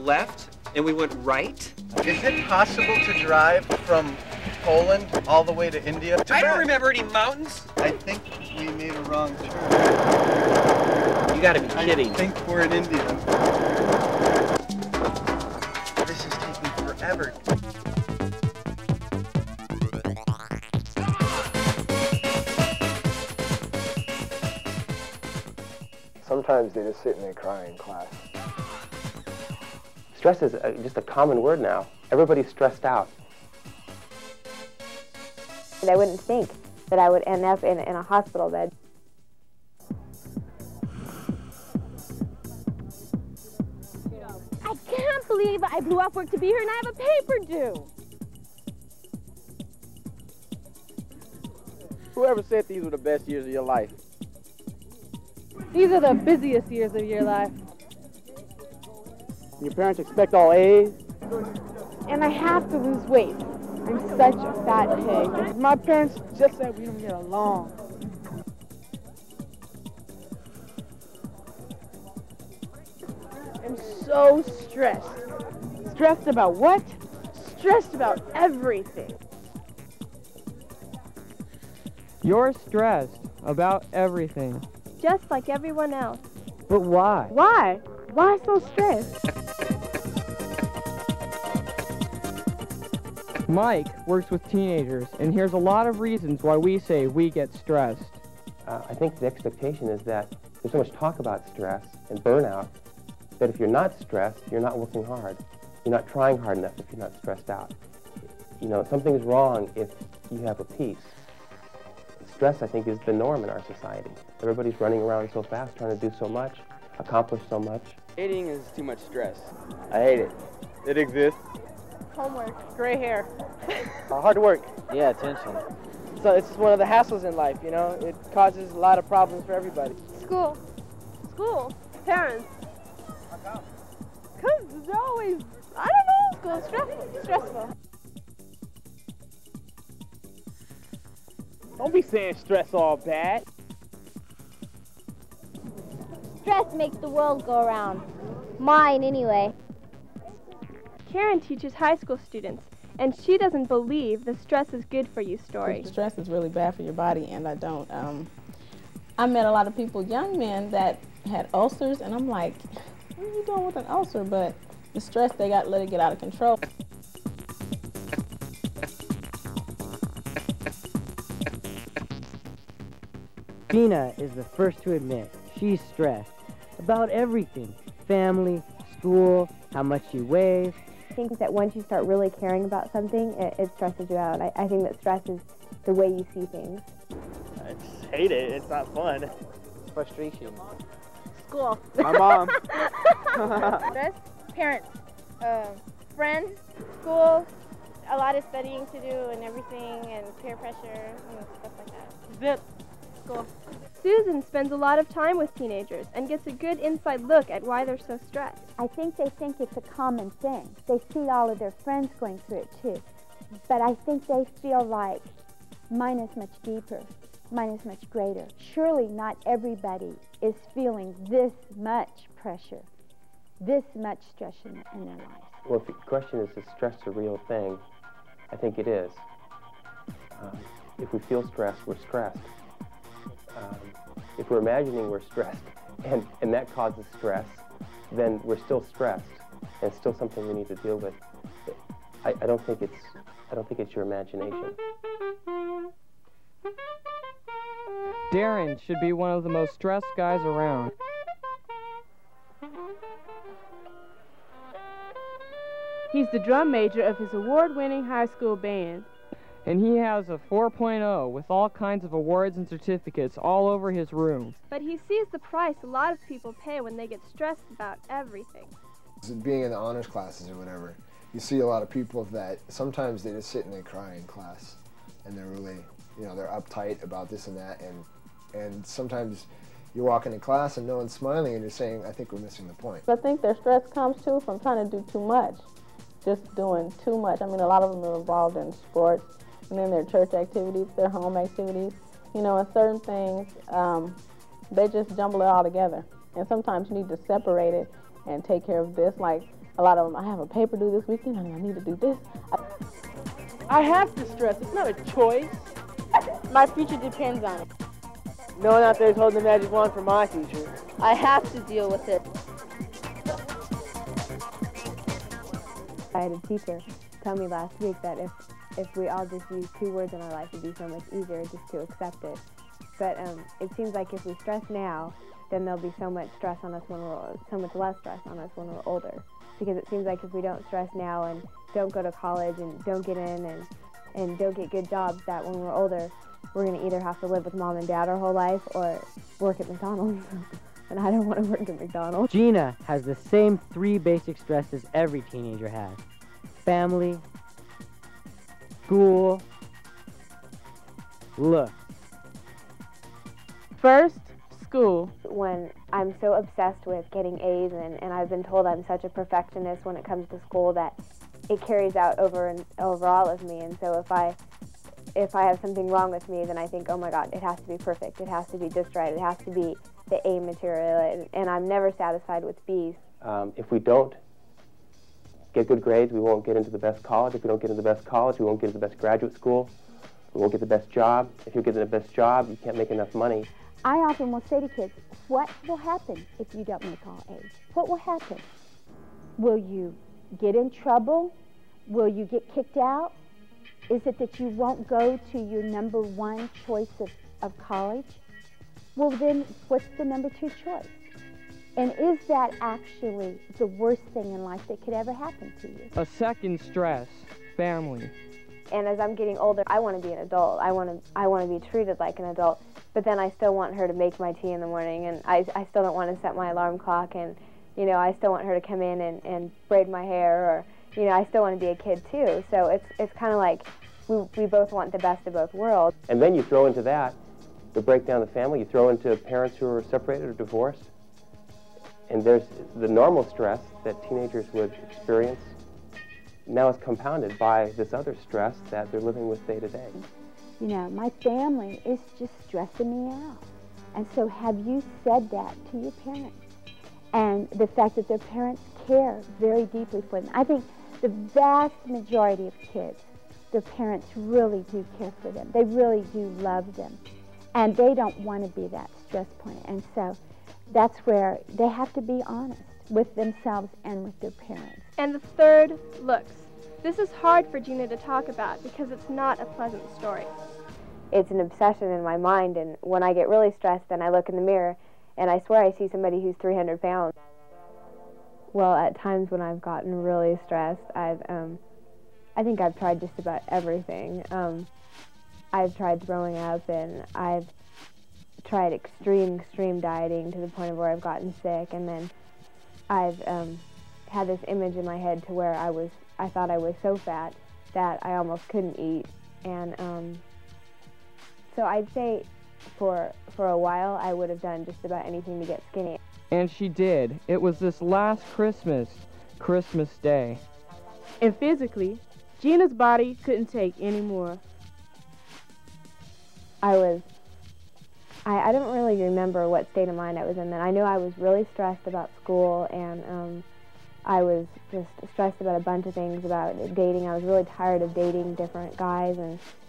left and we went right. Is it possible to drive from Poland all the way to India? I don't remember any mountains. I think we made a wrong turn. You gotta be kidding. I think we're in India. This is taking forever. Sometimes they just sit and they cry in class. Stress is just a common word now. Everybody's stressed out. I wouldn't think that I would end up in a hospital bed. I can't believe I blew off work to be here and I have a paper due. Whoever said these were the best years of your life? These are the busiest years of your life. Your parents expect all A's? And I have to lose weight. I'm such a fat pig. My parents just said we don't get along. I'm so stressed. Stressed about what? Stressed about everything. You're stressed about everything. Just like everyone else. But why? Why? Why so stressed? Mike works with teenagers, and here's a lot of reasons why we say we get stressed. I think the expectation is that there's so much talk about stress and burnout that if you're not stressed, you're not working hard. You're not trying hard enough if you're not stressed out. You know, something's wrong if you have a peace. Stress, I think, is the norm in our society. Everybody's running around so fast, trying to do so much, accomplish so much. Dating is too much stress. I hate it. It exists. Homework, gray hair. Hard work. Yeah, attention. So it's one of the hassles in life, you know? It causes a lot of problems for everybody. School. School. Parents. How come? Because they're always, I don't know, school's stressful. Don't be saying stress all bad. Stress makes the world go around. Mine, anyway. Karen teaches high school students, and she doesn't believe the stress is good for you story. Stress is really bad for your body, and I don't. I met a lot of people, young men, that had ulcers, and I'm like, what are you doing with an ulcer? But the stress, they let it get out of control. Gina is the first to admit she's stressed about everything. Family, school, how much she weighs. I think that once you start really caring about something, it stresses you out. I think that stress is the way you see things. I just hate it. It's not fun. It's frustration. School. My mom. Stress, parents, friends, school, a lot of studying to do and everything, and peer pressure and stuff like that. Zip. School. Susan spends a lot of time with teenagers and gets a good inside look at why they're so stressed. I think they think it's a common thing. They see all of their friends going through it too. But I think they feel like mine is much deeper, mine is much greater. Surely not everybody is feeling this much pressure, this much stress in their lives. Well, if the question is stress a real thing, I think it is. If we feel stressed, we're stressed. If we're imagining we're stressed and that causes stress, then we're still stressed, and it's still something we need to deal with. I don't think it's your imagination. Darren should be one of the most stressed guys around. He's the drum major of his award-winning high school band. And he has a 4.0 with all kinds of awards and certificates all over his room. But he sees the price a lot of people pay when they get stressed about everything. Being in the honors classes or whatever, you see a lot of people that sometimes they just sit and they cry in class, and they're really, you know, they're uptight about this and that, and sometimes you walk into class and no one's smiling and you're saying, I think we're missing the point. I think their stress comes too from trying to do too much, just doing too much. I mean, a lot of them are involved in sports, and then their church activities, their home activities, you know, and certain things, they just jumble it all together. And sometimes you need to separate it and take care of this. Like A lot of them, I have a paper due this weekend and I need to do this. I have to stress. It's not a choice. My future depends on it. No one out there is holding the magic wand for my future. I have to deal with it. I had a teacher tell me last week that if we all just use 2 words in our life, it'd be so much easier just to accept it. But it seems like if we stress now, then there'll be so much stress on us so much less stress on us when we're older. Because it seems like if we don't stress now and don't go to college and don't get in and don't get good jobs, that when we're older, we're going to either have to live with mom and dad our whole life or work at McDonald's. And I don't want to work at McDonald's. Gina has the same 3 basic stresses every teenager has. Family, school, look. First, school. When I'm so obsessed with getting A's and I've been told I'm such a perfectionist when it comes to school that it carries out over all of me. And so if I have something wrong with me, then I think, oh my God, it has to be perfect. It has to be just right. It has to be the A material. And I'm never satisfied with B's. If we don't get good grades, we won't get into the best college. If we don't get into the best college, we won't get into the best graduate school. We won't get the best job. If you get the best job, you can't make enough money. I often will say to kids, what will happen if you don't make all A's? What will happen? Will you get in trouble? Will you get kicked out? Is it that you won't go to your number 1 choice of college? Well, then what's the number 2 choice? And is that actually the worst thing in life that could ever happen to you? A second stress, family. And as I'm getting older, I want to be an adult. I want to be treated like an adult. But then I still want her to make my tea in the morning, and I still don't want to set my alarm clock, and I still want her to come in and braid my hair, or I still want to be a kid too. So it's kind of like we both want the best of both worlds. And then you throw into that the breakdown of the family. You throw into parents who are separated or divorced, and there's the normal stress that teenagers would experience. Now it's compounded by this other stress that they're living with day to day. My family is just stressing me out. And so have you said that to your parents? And the fact that their parents care very deeply for them. I think the vast majority of kids, their parents really do care for them. They really do love them. And they don't want to be that stress point. And so that's where they have to be honest with themselves and with their parents. And the third, looks. This is hard for Gina to talk about because it's not a pleasant story. It's an obsession in my mind, and when I get really stressed, then I look in the mirror, and I swear I see somebody who's 300 pounds. Well, at times when I've gotten really stressed, I think I've tried just about everything. I've tried throwing up, and I've tried extreme dieting to the point of where I've gotten sick, and then I've had this image in my head to where I thought I was so fat that I almost couldn't eat, and so I'd say for a while I would have done just about anything to get skinny. And she did. It was this last Christmas Day. And physically, Gina's body couldn't take any more. I don't really remember what state of mind I was in then. I knew I was really stressed about school, and I was just stressed about a bunch of things, about dating. I was really tired of dating different guys,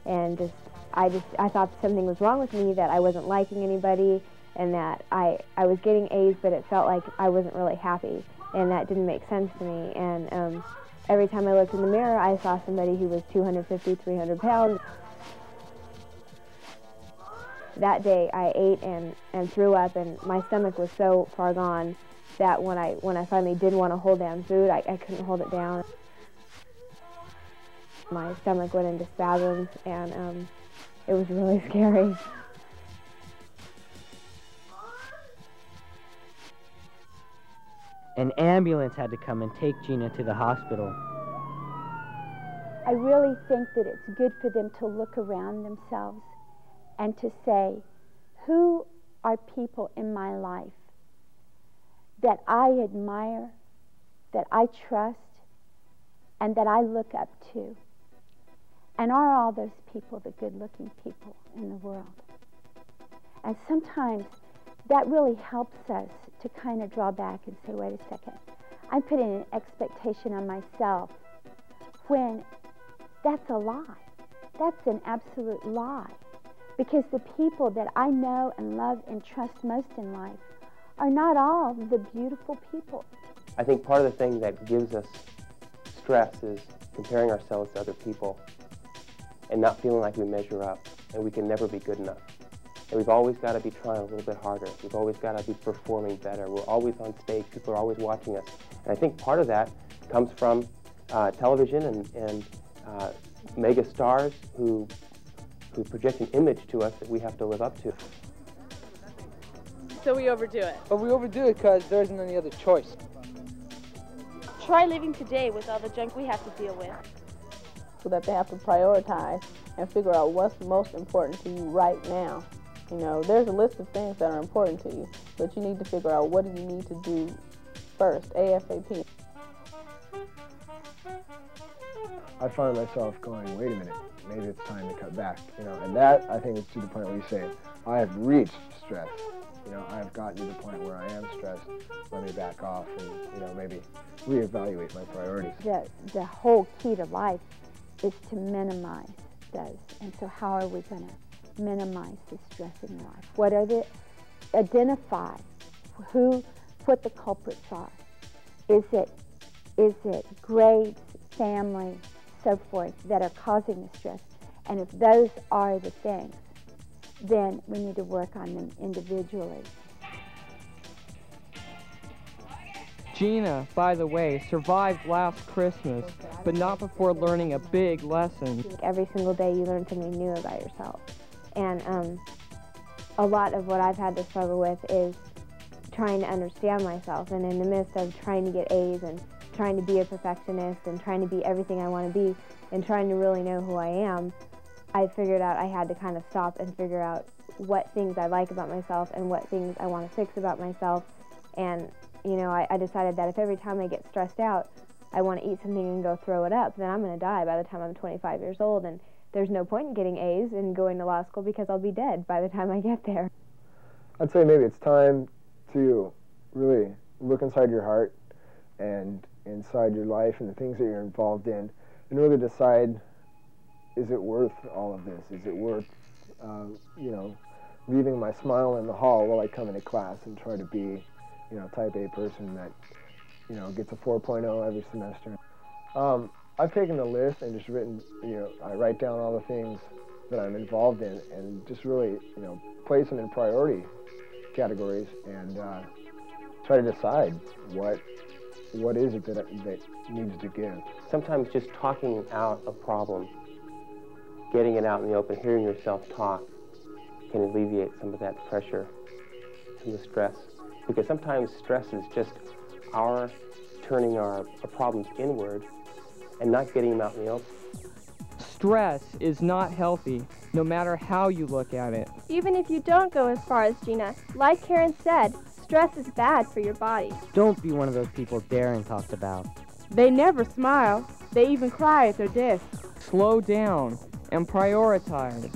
and I thought something was wrong with me, that I wasn't liking anybody, and that I was getting A's, but it felt like I wasn't really happy, and that didn't make sense to me. And every time I looked in the mirror, I saw somebody who was 250, 300 pounds. That day, I ate and threw up, and my stomach was so far gone that when I finally did want to hold down food, I couldn't hold it down. My stomach went into spasms, and it was really scary. An ambulance had to come and take Gina to the hospital. I really think that it's good for them to look around themselves and to say, who are people in my life that I admire, that I trust, and that I look up to? And are all those people the good-looking people in the world? And sometimes that really helps us to kind of draw back and say, wait a second, I'm putting an expectation on myself when that's a lie. That's an absolute lie. Because the people that I know and love and trust most in life are not all the beautiful people. I think part of the thing that gives us stress is comparing ourselves to other people and not feeling like we measure up and we can never be good enough. And we've always got to be trying a little bit harder. We've always got to be performing better. We're always on stage. People are always watching us. And I think part of that comes from television and mega stars who project an image to us that we have to live up to. So we overdo it. But we overdo it because there isn't any other choice. Try living today with all the junk we have to deal with. So that they have to prioritize and figure out what's most important to you right now. You know, there's a list of things that are important to you, but you need to figure out what do you need to do first, ASAP. I find myself going, wait a minute, maybe it's time to cut back, you know, and that I think is to the point where you say, I have reached stress, you know, I have gotten to the point where I am stressed, let me back off and, you know, maybe reevaluate my priorities. The whole key to life is to minimize those, and so how are we going to minimize the stress in your life? What are identify what the culprits are. Is it grades, family, so forth that are causing the stress? And if those are the things, then we need to work on them individually. Gina, by the way, survived last Christmas, but not before learning a big lesson. Every single day you learn something new about yourself. And a lot of what I've had to struggle with is trying to understand myself, and in the midst of trying to get A's and trying to be a perfectionist and trying to be everything I want to be and trying to really know who I am, I figured out I had to kind of stop and figure out what things I like about myself and what things I want to fix about myself. And you know, I decided that if every time I get stressed out I want to eat something and go throw it up, then I'm going to die by the time I'm 25 years old, and there's no point in getting A's and going to law school because I'll be dead by the time I get there. I'd say maybe it's time to really look inside your heart and inside your life and the things that you're involved in and really decide, is it worth all of this? Is it worth, you know, leaving my smile in the hall while I come into class and try to be, you know, type A person that, you know, gets a 4.0 every semester. I've taken a list and just written, you know, I write down all the things that I'm involved in and just really, you know, place them in priority categories and try to decide what is it that needs to give. Sometimes just talking out a problem, getting it out in the open, hearing yourself talk can alleviate some of that pressure, some of the stress. Because sometimes stress is just our turning our problems inward and not getting them out in the open. Stress is not healthy, no matter how you look at it. Even if you don't go as far as Gina, like Karen said, stress is bad for your body. Don't be one of those people Darren talked about. They never smile. They even cry at their desk. Slow down and prioritize.